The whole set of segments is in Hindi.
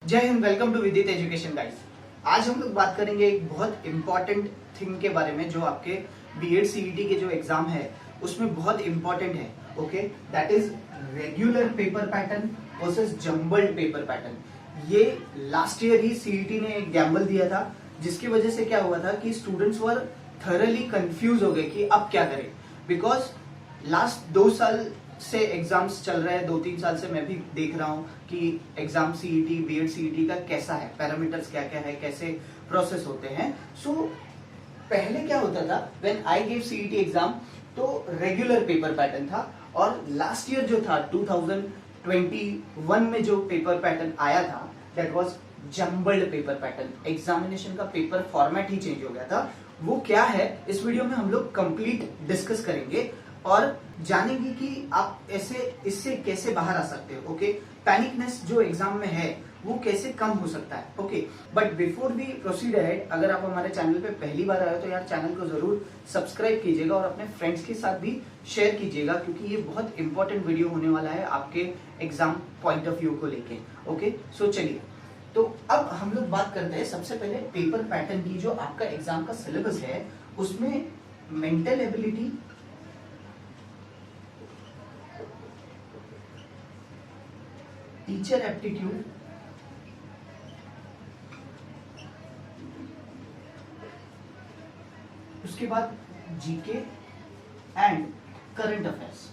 जय हिंद, वेलकम टू विदित एजुकेशन गाइस। आज हम लोग बात करेंगे एक बहुत इंपॉर्टेंट थिंग के बारे में जो आपके बीएड सीईटी के जो एग्जाम है उसमें बहुत इंपॉर्टेंट है। Okay, that is regular paper pattern versus jumbled paper pattern. ये लास्ट ईयर ही सीईटी ने एक गैम्बल दिया था जिसकी वजह से क्या हुआ था कि स्टूडेंट्स वर थरली कंफ्यूज हो गए कि अब क्या करें। बिकॉज लास्ट 2 साल से एग्जाम्स चल रहे हैं, 2-3 साल से मैं भी देख रहा हूँ कि एग्जाम सीईटी बीएड सीईटी का कैसा है, पैरामीटर्स क्या क्या है, कैसे प्रोसेस होते हैं। सो पहले क्या होता था, when I gave CET exam तो रेगुलर पेपर पैटर्न था, और लास्ट ईयर जो था 2021 में जो पेपर पैटर्न आया था that was jumbled paper pattern. Examination का पेपर फॉर्मेट ही चेंज हो गया था। वो क्या है इस वीडियो में हम लोग कंप्लीट डिस्कस करेंगे और जानेंगे कि आप इससे कैसे बाहर आ सकते हो। ओके, पैनिकनेस जो एग्जाम में है वो कैसे कम हो सकता है। Okay, but before we proceed ahead, अगर आप हमारे चैनल पे पहली बार आए हो तो यार चैनल को जरूर सब्सक्राइब कीजिएगा और अपने फ्रेंड्स के साथ भी शेयर कीजिएगा, क्योंकि ये बहुत इंपॉर्टेंट वीडियो होने वाला है आपके एग्जाम पॉइंट ऑफ व्यू को लेके। ओके, सो चलिए, तो अब हम लोग बात करते हैं सबसे पहले पेपर पैटर्न की। जो आपका एग्जाम का सिलेबस है उसमें मेंटल एबिलिटी, टीचर एप्टीट्यूड, उसके बाद GK and current affairs.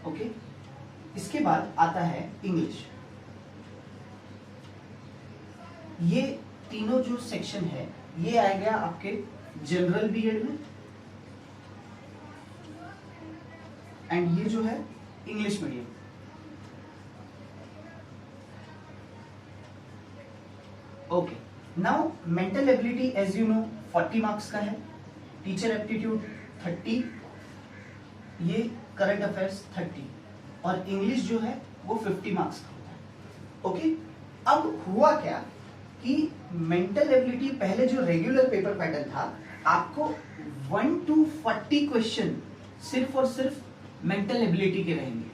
Okay, इसके बाद आता है इंग्लिश। ये तीनों जो सेक्शन है ये आ गया आपके जनरल बीएड में, एंड ये जो है English medium. Okay, now mental ability as you know 40 marks का है, टीचर एप्टीट्यूड 30, ये करंट अफेयर्स 30, और इंग्लिश जो है वो 50 मार्क्स का होता है। ओके, अब हुआ क्या कि मेंटल एबिलिटी पहले जो रेगुलर पेपर पैटर्न था आपको 1 to 40 क्वेश्चन सिर्फ और सिर्फ मेंटल एबिलिटी के रहेंगे।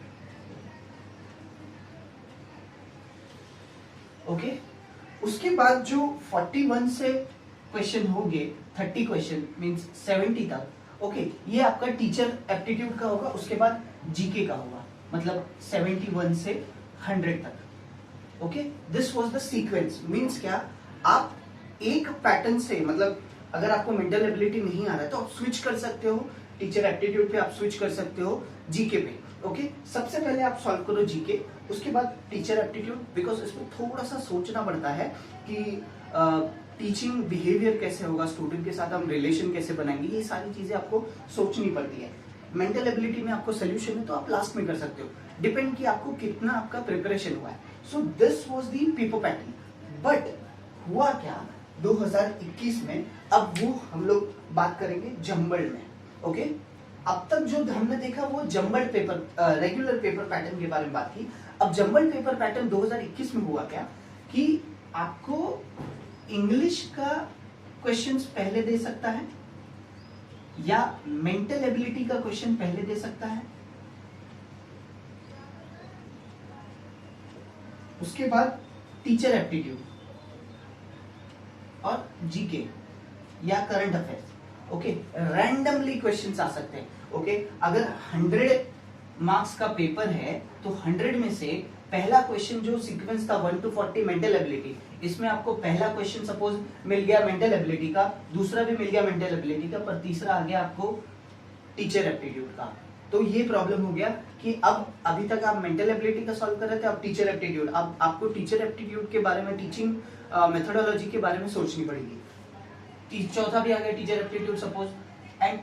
ओके, उसके बाद जो 41 से क्वेश्चन होंगे, 30 क्वेश्चन मींस 70 तक। ओके, ये आपका टीचर एप्टीट्यूड का होगा, उसके बाद जीके का होगा, मतलब 71 से 100 तक। Okay, this was the sequence. Means क्या, आप एक पैटर्न से, मतलब अगर आपको मेंटल एबिलिटी नहीं आ रहा है तो आप स्विच कर सकते हो, टीचर एप्टीट्यूड पे आप स्विच कर सकते हो जीके पे। ओके, सबसे पहले आप सॉल्व करो जीके, उसके बाद टीचर एप्टीट्यूड, बिकॉज इसमें थोड़ा सा सोचना पड़ता है कि टीचिंग बिहेवियर कैसे होगा, स्टूडेंट के साथ हम रिलेशन कैसे बनाएंगे, ये सारी चीजें आपको सोचनी पड़ती है। मेंटल एबिलिटी में आपको सोल्यूशन है तो आप लास्ट में कर सकते हो, डिपेंड कि आपको कितना आपका प्रिपरेशन हुआ है। So this was the paper pattern. But हुआ क्या 2021 में, अब वो हम लोग बात करेंगे जम्बल्ड में। ओके, अब तक जो हमने देखा वो jumbled paper, regular paper pattern के बारे में बात की। अब जम्बल्ड पेपर पैटर्न 2021 में हुआ क्या कि आपको इंग्लिश का क्वेश्चंस पहले दे सकता है या मेंटल एबिलिटी का क्वेश्चन पहले दे सकता है, उसके बाद टीचर एप्टीट्यूड और जीके या current affairs. Okay, randomly questions आ सकते हैं। ओके, अगर 100 मार्क्स का पेपर है तो 100 में से पहला क्वेश्चन जो सीक्वेंस था 1 to 40 मेंटल एबिलिटी, इसमें आपको पहला क्वेश्चन सपोज मिल गया मेंटल एबिलिटी का, दूसरा भी मिल गया मेंटल एबिलिटी का, पर तीसरा आ गया आपको टीचर एप्टीट्यूड का। तो ये प्रॉब्लम हो गया कि अब अभी तक आप मेंटल एबिलिटी का सॉल्व कर रहे थे, अब टीचर एप्टीट्यूड। अब आपको टीचर एप्टीट्यूड के बारे में, टीचिंग मेथोडोलॉजी के बारे में सोचनी पड़ेगी। चौथा भी आ गया टीचर एप्टीट्यूड सपोज, एंड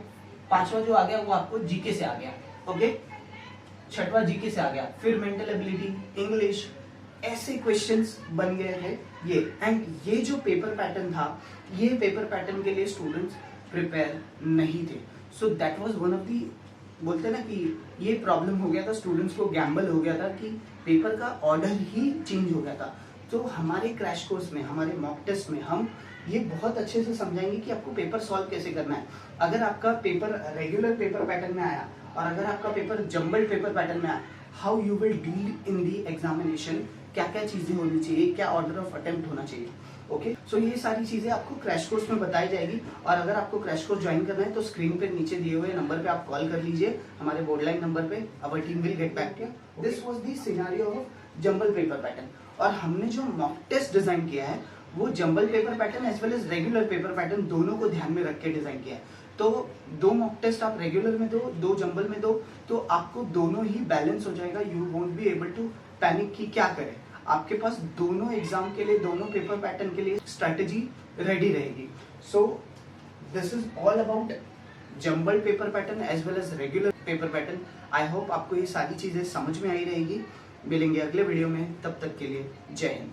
पांचवा जो आ गया वो आपको जीके से आ गया। ओके, छठवां जीके से आ गया, फिर मेंटल एबिलिटी, इंग्लिश, ऐसे क्वेश्चंस बन गए थे ये। एंड ये जो पेपर पैटर्न था, ये पेपर पैटर्न के लिए स्टूडेंट्स प्रिपेयर नहीं थे। So that was one of the, बोलते ना कि ये प्रॉब्लम हो गया था, स्टूडेंट्स को गैम्बल हो गया था कि पेपर का ऑर्डर ही चेंज हो गया था। तो हमारे क्रैश कोर्स में, हमारे मॉक टेस्ट में हम ये बहुत अच्छे से समझाएंगे कि आपको पेपर सॉल्व कैसे करना है। अगर आपका पेपर रेगुलर पेपर पैटर्न में आया और अगर आपका पेपर जम्बल्ड पेपर पैटर्न में आए, how you will deal in the examination, क्या क्या चीजें होनी चाहिए, क्या ऑर्डर ऑफ अटेम्प्ट होना चाहिए। ओके, सो ये सारी चीजें आपको क्रैश कोर्स में बताई जाएगी। और अगर आपको क्रैश कोर्स ज्वाइन करना है तो स्क्रीन पे नीचे दिए हुए नंबर पे आप कॉल कर लीजिए, हमारे बोर्ड लाइन नंबर पे। Our team will get back to you. This was the scenario of jumble paper pattern. और हमने जो मॉक टेस्ट डिजाइन किया है वो jumble paper pattern as well as regular paper pattern दोनों को ध्यान में रख के डिजाइन किया है। तो 2 मॉक टेस्ट आप रेगुलर में दो, 2 जंबल में दो, तो आपको दोनों ही बैलेंस हो जाएगा। You won't be able to panic कि क्या करें। आपके पास दोनों एग्जाम के लिए, दोनों पेपर पैटर्न के लिए स्ट्रेटेजी रेडी रहेगी। So this is all about jumble paper pattern as well as regular paper pattern. I hope आपको ये सारी चीजें समझ में आई रहेगी। मिलेंगे अगले वीडियो में, तब तक के लिए जय हिंद।